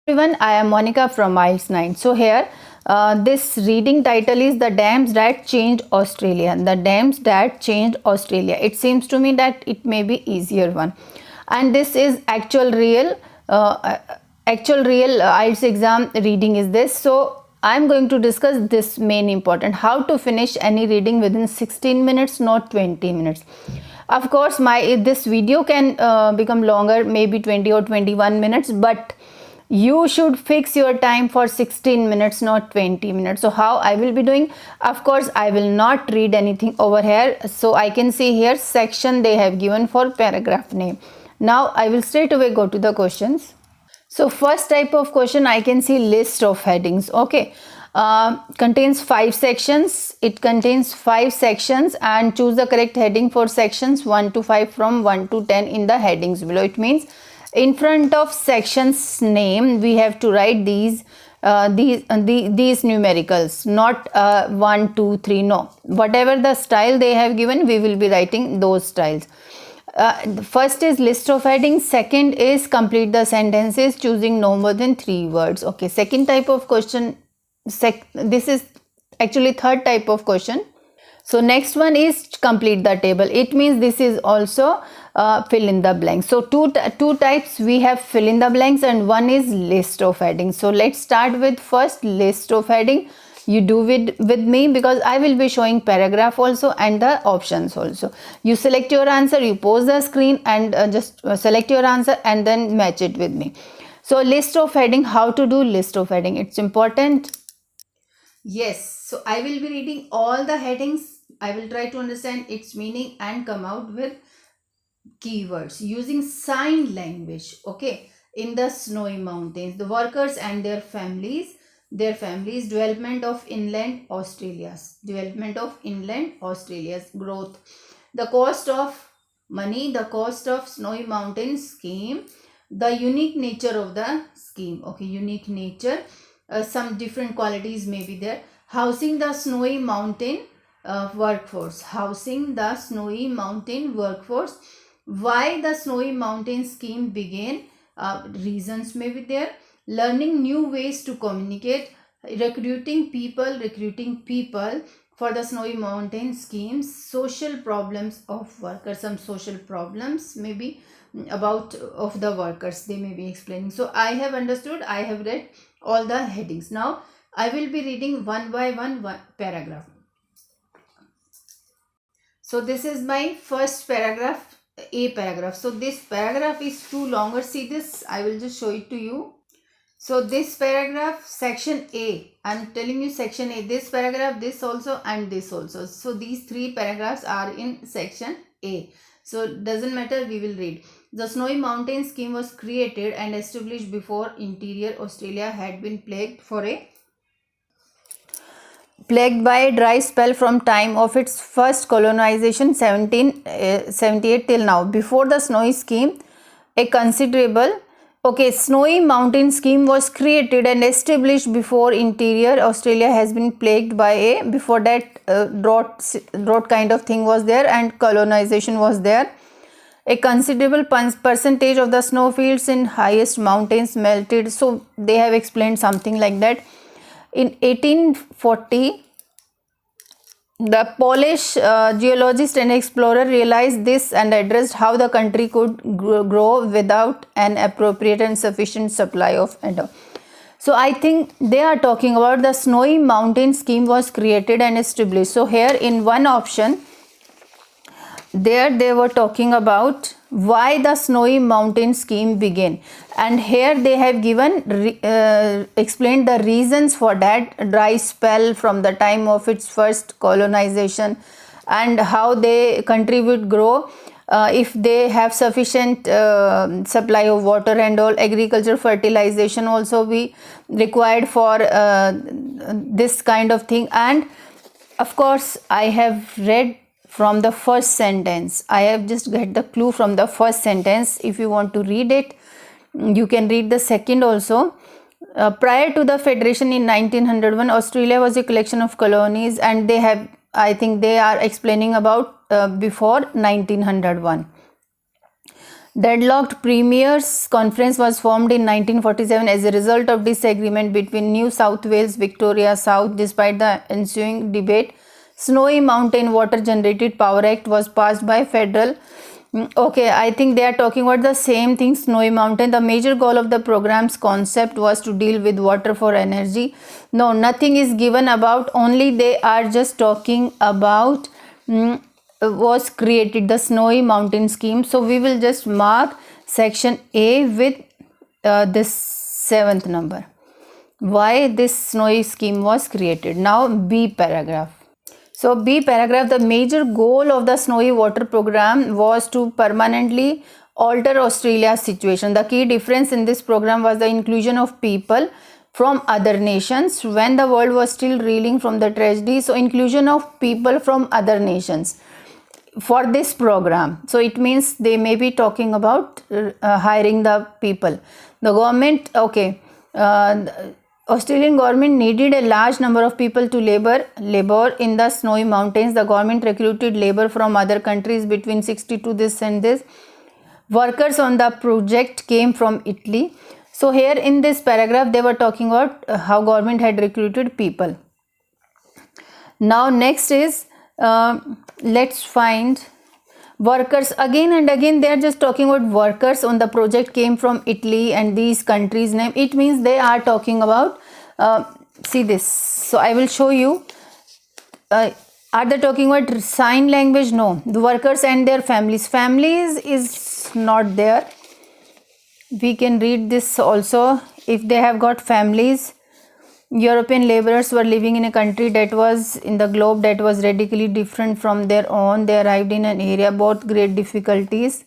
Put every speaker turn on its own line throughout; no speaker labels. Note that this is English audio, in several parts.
Everyone, I am Monica from IELTS 9. So here this reading title is The Dams That Changed Australia. The Dams That Changed Australia. It seems to me that it may be easier one, and this is actual real IELTS exam reading is this. So I am going to discuss this main important, how to finish any reading within 16 minutes, not 20 minutes. Of course, this video can become longer, maybe 20 or 21 minutes, but you should fix your time for 16 minutes, not 20 minutes. So how I will be doing? Of course, I will not read anything over here. So I can see here section they have given for paragraph name. Now I will straight away go to the questions. So first type of question, I can see list of headings. Okay, contains 5 sections. It contains 5 sections, and choose the correct heading for sections 1 to 5 from 1 to 10 in the headings below. It means in front of sections name we have to write these numericals, not 1 2 3. No, whatever the style they have given, we will be writing those styles. First is list of headings. Second is complete the sentences choosing no more than 3 words. Okay, second type of question, this is actually third type of question. So next one is complete the table. It means this is also fill in the blanks. So two types we have, fill in the blanks, and one is list of headings. So let's start with first list of heading. You do it with me because I will be showing paragraph also and the options also. You select your answer, you pause the screen and just select your answer and then match it with me. So list of heading, how to do list of heading, it's important. Yes, so I will be reading all the headings. I will try to understand its meaning and come out with keywords using sign language. Okay, in the snowy mountains, the workers and their families, development of inland Australia's growth, the cost of money, the cost of snowy mountain scheme, the unique nature of the scheme. Okay, unique nature, some different qualities may be there. Housing the snowy mountain workforce, why the snowy mountain scheme began, reasons may be there. Learning new ways to communicate, recruiting people for the snowy mountain schemes, social problems of workers, some social problems maybe about of the workers they may be explaining. So I have understood, I have read all the headings. Now I will be reading one by one paragraph. So this is my first paragraph, A paragraph. So this paragraph is too longer. See this, I will just show it to you. So this paragraph, section A, I am telling you section A, this paragraph, this also and this also. So these 3 paragraphs are in section A. So it doesn't matter, we will read. The snowy mountain scheme was created and established before interior Australia had been plagued by a dry spell from time of its first colonization 1778 till now. Before the snowy scheme, snowy mountain scheme was created and established before interior Australia has been plagued by a, before that drought kind of thing was there and colonization was there. A considerable percentage of the snowfields in highest mountains melted. So they have explained something like that. In 1840, the Polish geologist and explorer realized this and addressed how the country could grow without an appropriate and sufficient supply of endo. So I think they are talking about the snowy mountain scheme was created and established. So here in one option, there they were talking about why the snowy mountain scheme began, and here they have given explained the reasons for that dry spell from the time of its first colonization and how the country would grow if they have sufficient supply of water and all. Agriculture, fertilization also be required for this kind of thing. And of course I have read from the first sentence, I have just get the clue from the first sentence. If you want to read it, you can read the second also. Prior to the federation in 1901, Australia was a collection of colonies, and they have, I think they are explaining about before 1901. Deadlocked Premiers Conference was formed in 1947 as a result of disagreement between New South Wales, Victoria South. Despite the ensuing debate, Snowy Mountain Water Generated Power Act was passed by federal. Okay, I think they are talking about the same thing, Snowy Mountain. The major goal of the program's concept was to deal with water for energy. No, nothing is given about, only they are just talking about was created, the Snowy Mountain scheme. So we will just mark section A with this 7th number. Why this Snowy scheme was created. Now B paragraph. So B paragraph, the major goal of the Snowy Water Program was to permanently alter Australia's situation. The key difference in this program was the inclusion of people from other nations when the world was still reeling from the tragedy. So inclusion of people from other nations for this program. So it means they may be talking about hiring the people. The government, okay, Australian government needed a large number of people to labor in the Snowy Mountains. The government recruited labor from other countries between 60 to this and this. Workers on the project came from Italy. So here in this paragraph they were talking about how government had recruited people. Now next is let's find workers. Again and again they are just talking about workers on the project came from Italy and these countries name. It means they are talking about see this. So I will show you. Are they talking about sign language? No. The workers and their families. Families is not there. We can read this also. If they have got families, European laborers were living in a country that was in the globe that was radically different from their own. They arrived in an area both great difficulties.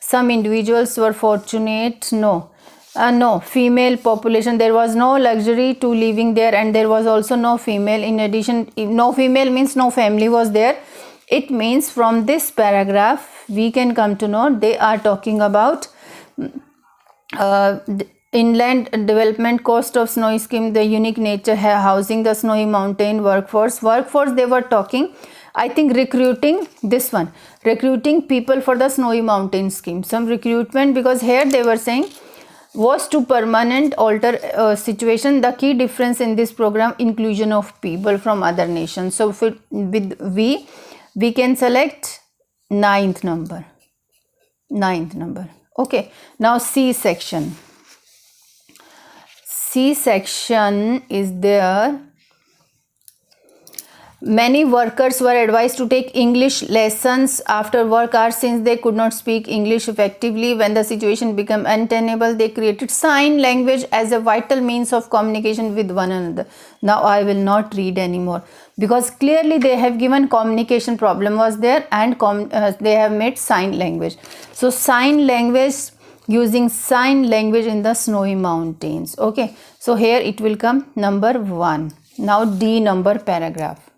Some individuals were fortunate. No. No. Female population. There was no luxury to living there and there was also no female. In addition, no female means no family was there. It means from this paragraph we can come to know they are talking about inland development cost of Snowy scheme, the unique nature housing the Snowy Mountain workforce. They were talking, I think recruiting, this one, recruiting people for the Snowy Mountain scheme. Some recruitment, because here they were saying was to permanent alter situation. The key difference in this program, inclusion of people from other nations. So with we can select 9th number. Okay, now C section. C section is there. Many workers were advised to take English lessons after work hours since they could not speak English effectively. When the situation became untenable, they created sign language as a vital means of communication with one another. Now I will not read anymore because clearly they have given communication problem was there and they have made sign language. So sign language, using sign language in the Snowy Mountains. Okay, so here it will come number 1. Now D number paragraph.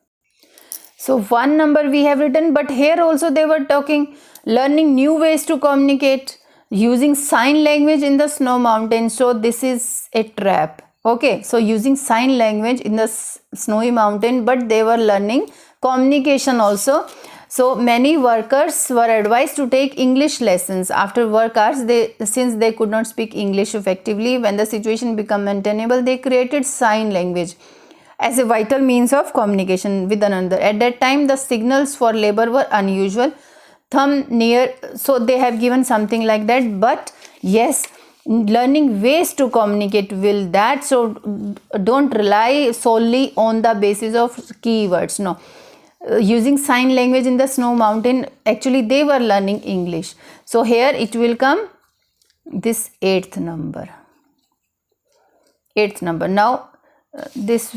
So 1 number we have written, but here also they were talking learning new ways to communicate using sign language in the Snow Mountain. So this is a trap. Okay, so using sign language in the Snowy Mountain, but they were learning communication also. So many workers were advised to take English lessons after work hours. Since they could not speak English effectively, when the situation became untenable, they created sign language as a vital means of communication with another. At that time, the signals for labor were unusual. Thumb near, so they have given something like that. But yes, learning ways to communicate will that. So don't rely solely on the basis of keywords. No. Using sign language in the Snow Mountain, actually they were learning English. So here it will come this 8th number. 8th number. Now this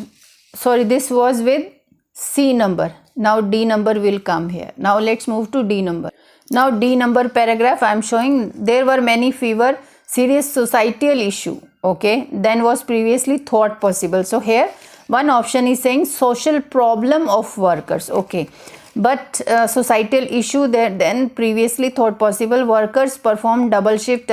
was with C number. Now D number will come here. Now let's move to D number. Now D number paragraph I am showing there were many fewer serious societal issue. Okay, than was previously thought possible. So here one option is saying social problem of workers. Okay, but societal issue that then previously thought possible. Workers performed double shifts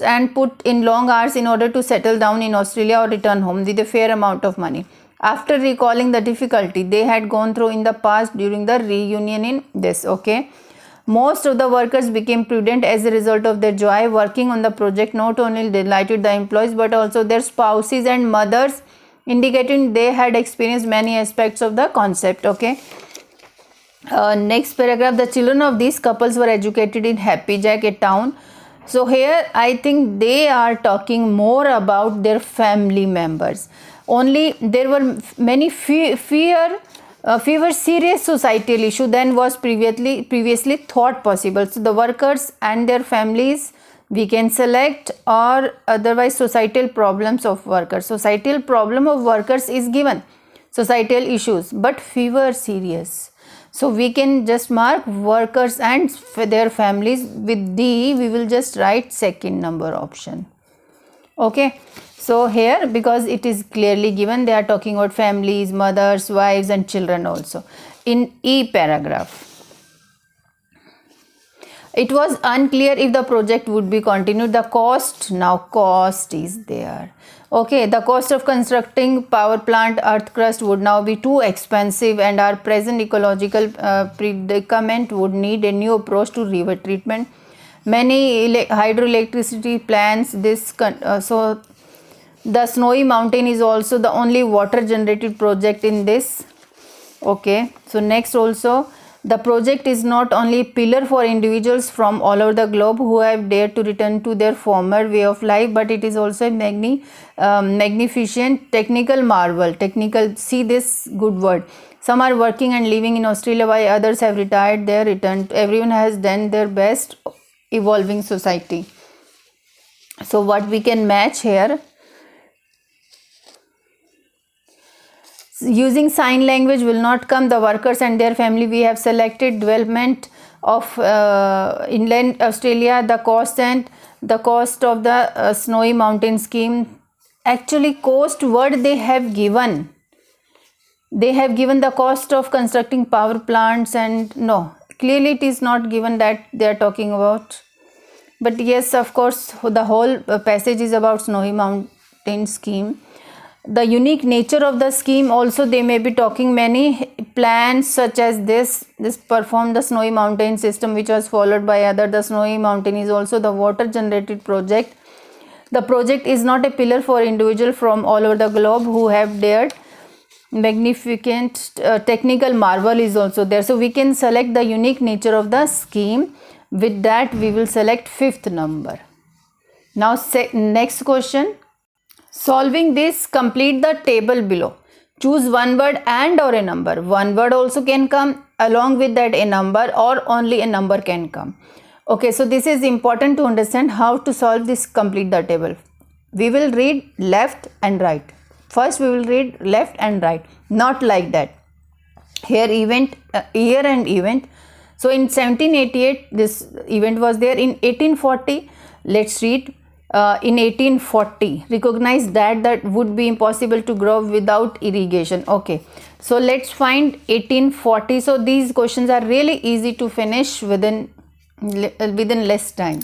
and put in long hours in order to settle down in Australia or return home with a fair amount of money. After recalling the difficulty they had gone through in the past during the reunion in this. Okay, Most of the workers became prudent as a result of their joy. Working on the project not only delighted the employees but also their spouses and mothers, indicating they had experienced many aspects of the concept. Okay. Next paragraph, the children of these couples were educated in Happy Jack, a town. So here I think they are talking more about their family members. Only there were many fewer serious societal issue than was previously thought possible. So the workers and their families we can select, or otherwise societal problems of workers. Societal problem of workers is given, societal issues, but fewer serious. So we can just mark workers and their families with D. We will just write second number option. Okay. So here, because it is clearly given, they are talking about families, mothers, wives and children also. In E paragraph, it was unclear if the project would be continued. The cost, now cost is there. Okay, the cost of constructing power plant earth crust would now be too expensive, and our present ecological predicament would need a new approach to river treatment. Many hydroelectricity plants, so the Snowy Mountain is also the only water generated project in this. Okay, so next also, the project is not only a pillar for individuals from all over the globe who have dared to return to their former way of life, but it is also a magnificent technical marvel. Technical, see this good word. Some are working and living in Australia while others have retired there, returned. Everyone has done their best, evolving society. So what we can match here? Using sign language will not come. The workers and their family, we have selected development of inland Australia, the cost of the Snowy Mountain scheme. Actually, cost word they have given. They have given the cost of constructing power plants, and no, clearly it is not given that they are talking about. But yes, of course, the whole passage is about Snowy Mountain scheme. The unique nature of the scheme also, they may be talking many plans such as this performed the Snowy Mountain system which was followed by other. The Snowy Mountain is also the water generated project. The project is not a pillar for individuals from all over the globe who have dared. Magnificent technical marvel is also there. So we can select the unique nature of the scheme. With that we will select fifth number. Now next question. Solving this, complete the table below. Choose one word and or a number. One word also can come, along with that a number, or only a number can come. Okay, so this is important to understand how to solve this, complete the table. We will read left and right. First we will read left and right, not like that. Here event, year and event. So in 1788 this event was there. In 1840, let's read. In 1840, recognize that would be impossible to grow without irrigation. Okay, so let's find 1840. So these questions are really easy to finish within less time.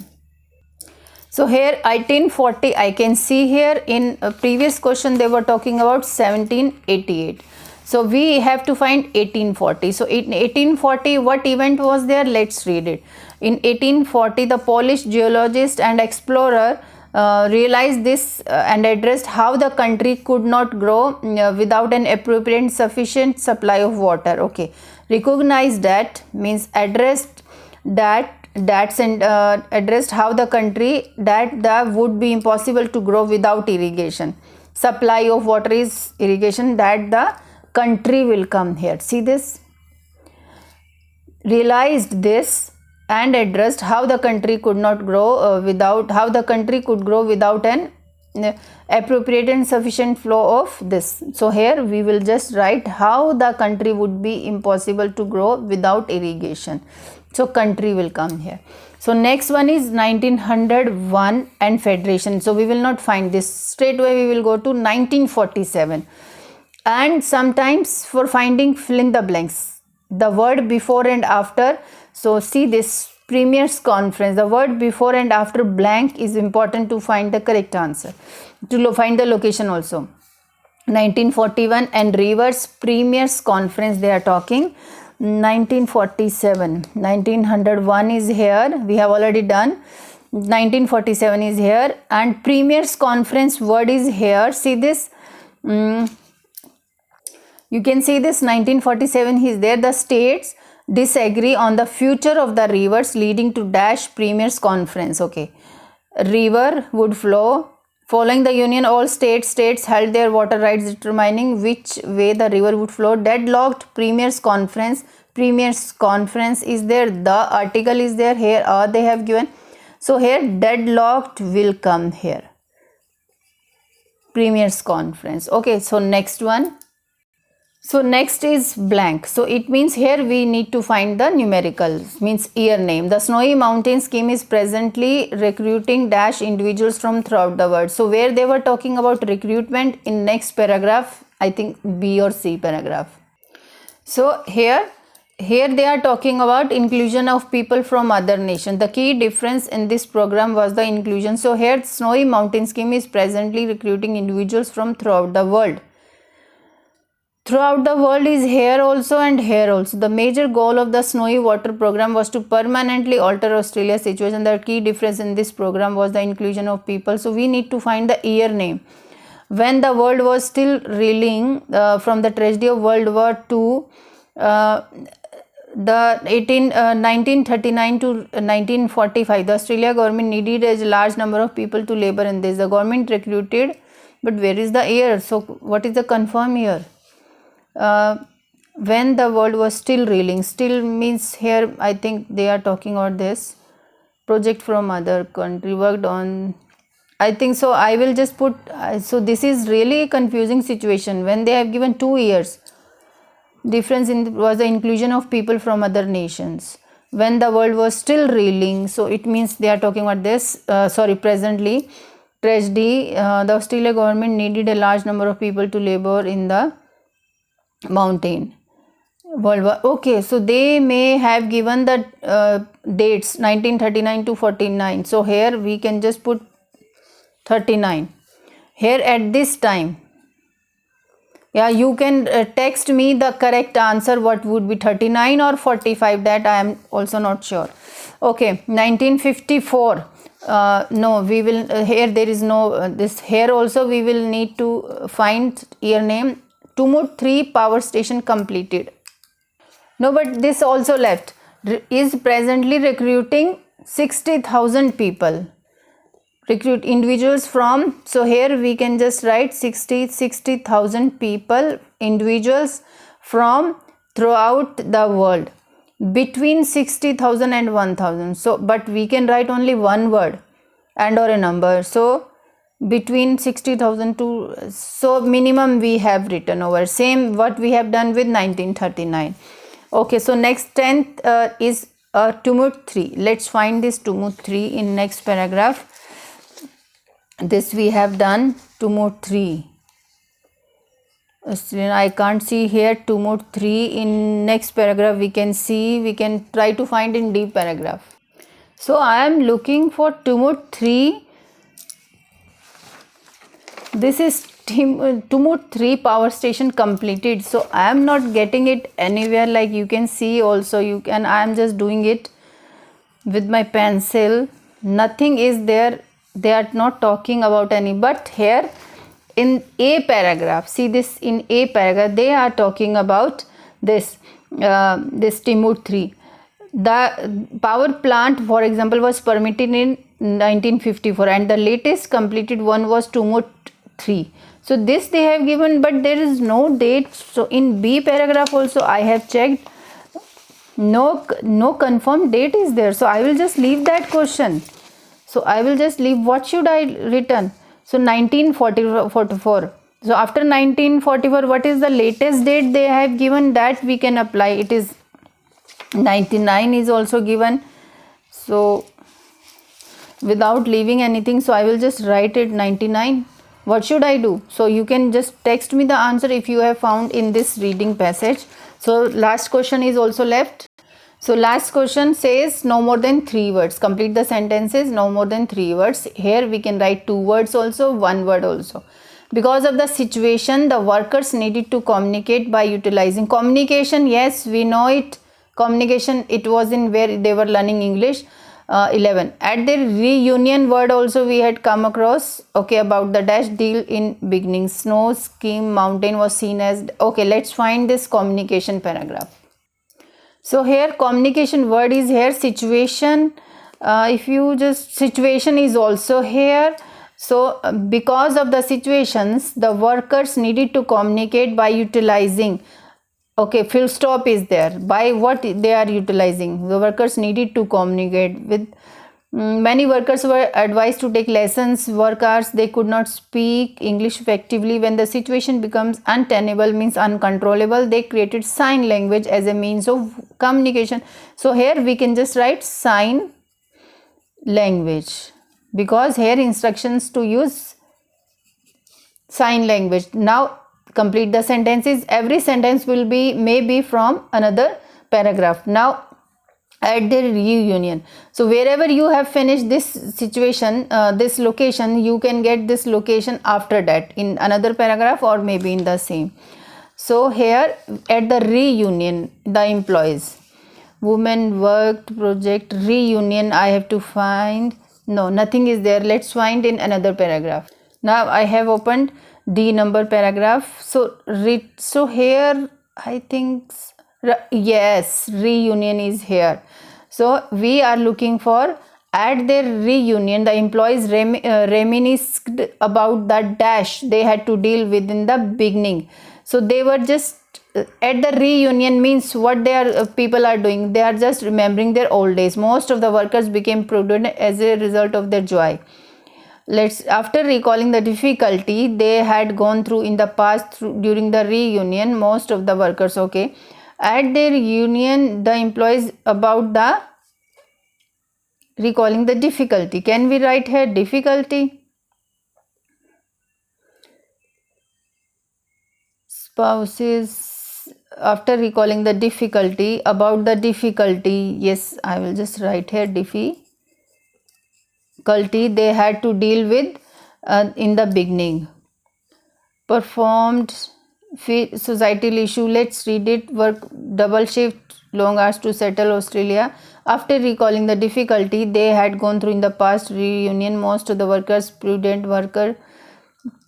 So here 1840, I can see here in a previous question they were talking about 1788. So we have to find 1840. So in 1840, what event was there? Let's read it. In 1840, the Polish geologist and explorer realized this and addressed how the country could not grow without an appropriate sufficient supply of water. Okay, recognize that means addressed addressed how the country that would be impossible to grow without irrigation. Supply of water is irrigation, that the country will come here. See this, realized this and addressed how the country could not grow without an appropriate and sufficient flow of this. So here we will just write how the country would be impossible to grow without irrigation. So country will come here. So next one is 1901 and federation. So we will not find this straight away. We will go to 1947. And sometimes for finding fill in the blanks, the word before and after. So see this, Premier's Conference, the word before and after blank is important to find the correct answer, to find the location also. 1941 and reverse, Premier's Conference they are talking. 1947, 1901 is here, we have already done. 1947 is here, and Premier's Conference word is here. See this, you can see this 1947 is there. The states disagree on the future of the rivers leading to dash Premier's Conference. Okay, river would flow. Following the union, all states held their water rights, determining which way the river would flow. Deadlocked Premier's Conference. Premier's Conference is there. The article is there here, or they have given. So here deadlocked will come here. Premier's Conference. Okay, so next one. So next is blank. So it means here we need to find the numericals, means year name. The Snowy Mountain scheme is presently recruiting dash individuals from throughout the world. So where they were talking about recruitment in next paragraph, I think B or C paragraph. So here they are talking about inclusion of people from other nations. The key difference in this program was the inclusion. So here Snowy Mountain scheme is presently recruiting individuals from throughout the world. Throughout the world is here also and here also. The major goal of the Snowy Water program was to permanently alter Australia's situation. The key difference in this program was the inclusion of people. So we need to find the year name. When the world was still reeling from the tragedy of World War II, the 1939 to 1945, the Australia government needed a large number of people to labor in this. The government recruited, but where is the year? So what is the confirm year? When the world was still reeling. Still means here I think they are talking about this project from other country worked on, I think so. I will just put, so this is really a confusing situation when they have given 2 years. Difference in was the inclusion of people from other nations when the world was still reeling. So it means they are talking about this, presently tragedy. The Australia government needed a large number of people to labor in the mountain World War. Okay, so they may have given the dates 1939 to 49. So here we can just put 39 here at this time. Yeah, you can text me the correct answer, what would be 39 or 45, that I am also not sure. Okay, 1954. No, we will here there is no this. Here also we will need to find year name. Tumut 3 power station completed. No, but this also left. Is presently recruiting 60,000 people. Recruit individuals from, so here we can just write 60,000 people, individuals from throughout the world, between 60,000 and 1,000. So but we can write only one word and or a number. So between 60,000 to, so minimum we have written over, same what we have done with 1939. Okay, so next 10th is Tumut 3. Let's find this Tumut 3 in next paragraph. This we have done Tumut 3. I can't see here Tumut 3 in next paragraph. We can see, we can try to find in D paragraph. So I am looking for Tumut 3. This is Tumut 3 power station completed. So I am not getting it anywhere, like you can see also, you can, I am just doing it with my pencil. Nothing is there. They are not talking about any, but here in A paragraph, see this in A paragraph, they are talking about this this Tumut 3. The power plant, for example, was permitted in 1954 and the latest completed one was Tumut 3. So this they have given, but there is no date. So in B paragraph also I have checked, no confirmed date is there. So I will just leave that question. So I will just leave, what should I return? So 1944. So after 1944, what is the latest date they have given, that we can apply. It is 99 is also given. So without leaving anything, so I will just write it 99. What should I do? So you can just text me the answer if you have found in this reading passage. So last question is also left. So last question says no more than 3 words. Complete the sentences, no more than 3 words. Here we can write 2 words also, 1 word also. Because of the situation, the workers needed to communicate by utilizing communication. Yes, we know it. Communication, it was in where they were learning English. 11. At the reunion word also we had come across. Okay, about the dash deal in beginning. Snow, scheme, mountain was seen as. Okay, let's find this communication paragraph. So here communication word is here. Situation, if you just, situation is also here. So because of the situations, the workers needed to communicate by utilizing. Okay, full stop is there. By what they are utilizing? The workers needed to communicate with. Many workers were advised to take lessons, work hours. They could not speak English effectively. When the situation becomes untenable, means uncontrollable, they created sign language as a means of communication. So here we can just write sign language, because here instructions to use sign language. Now complete the sentences. Every sentence will be maybe from another paragraph. Now at the reunion, so wherever you have finished this situation, this location, you can get this location after that in another paragraph or maybe in the same. So here at the reunion, the employees, women worked, project, reunion, I have to find. No, nothing is there. Let's find in another paragraph. Now I have opened the number paragraph. So here I think, yes, reunion is here. So we are looking for at their reunion, the employees reminisced about the dash they had to deal with in the beginning. So they were just at the reunion, means what they are people are doing, they are just remembering their old days. Most of the workers became prudent as a result of their joy. After recalling the difficulty they had gone through in the past during the reunion, most of the workers, okay, at their reunion, the employees about the recalling the difficulty. Can we write here difficulty? Spouses, after recalling the difficulty, about the difficulty, yes, I will just write here difficulty they had to deal with in the beginning. Performed societal issue, let's read it. Work double shift, long hours to settle Australia. After recalling the difficulty they had gone through in the past reunion, most of the workers, prudent worker.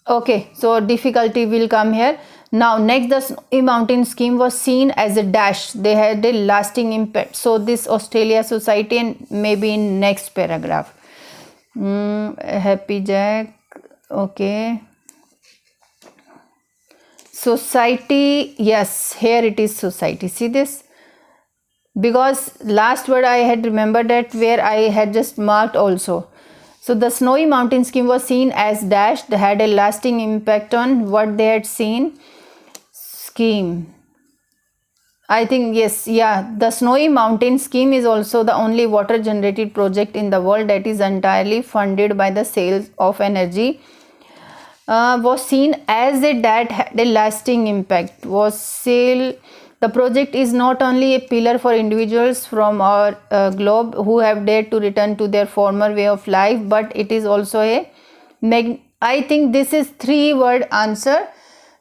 Okay, so difficulty will come here. Now next, the Snowy Mountain scheme was seen as a dash, they had a lasting impact. So this Australia society, and maybe in next paragraph. Happy Jack, okay. Society, yes, here it is society. See this, because last word I had remembered that where I had just marked also. So the Snowy Mountain scheme was seen as dash, they had a lasting impact on what they had seen. Scheme, I think, yes, yeah, the Snowy Mountain scheme is also the only water generated project in the world that is entirely funded by the sales of energy. Was seen as a that had a lasting impact. The project is not only a pillar for individuals from our globe who have dared to return to their former way of life, but it is also a I think this is 3-word answer.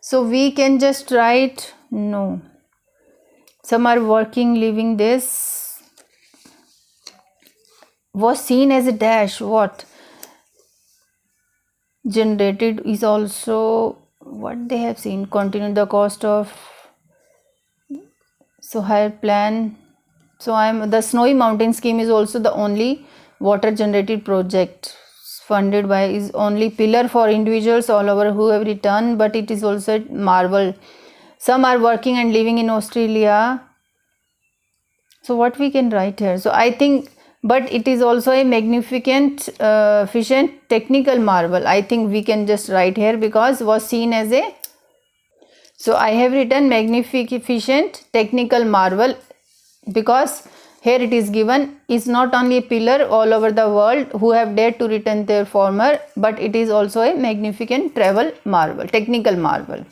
So we can just write, no, some are working, living. This was seen as a dash, what generated is also what they have seen. Continue the cost of, so higher plan. So the Snowy Mountain scheme is also the only water generated project funded by, is only pillar for individuals all over who have returned, but it is also a marvel. Some are working and living in Australia. So what we can write here? So I think, but it is also a magnificent, efficient, technical marvel. I think we can just write here, because was seen as a, so I have written magnificent, technical marvel, because here it is given is not only a pillar all over the world who have dared to return their former, but it is also a magnificent travel marvel, technical marvel.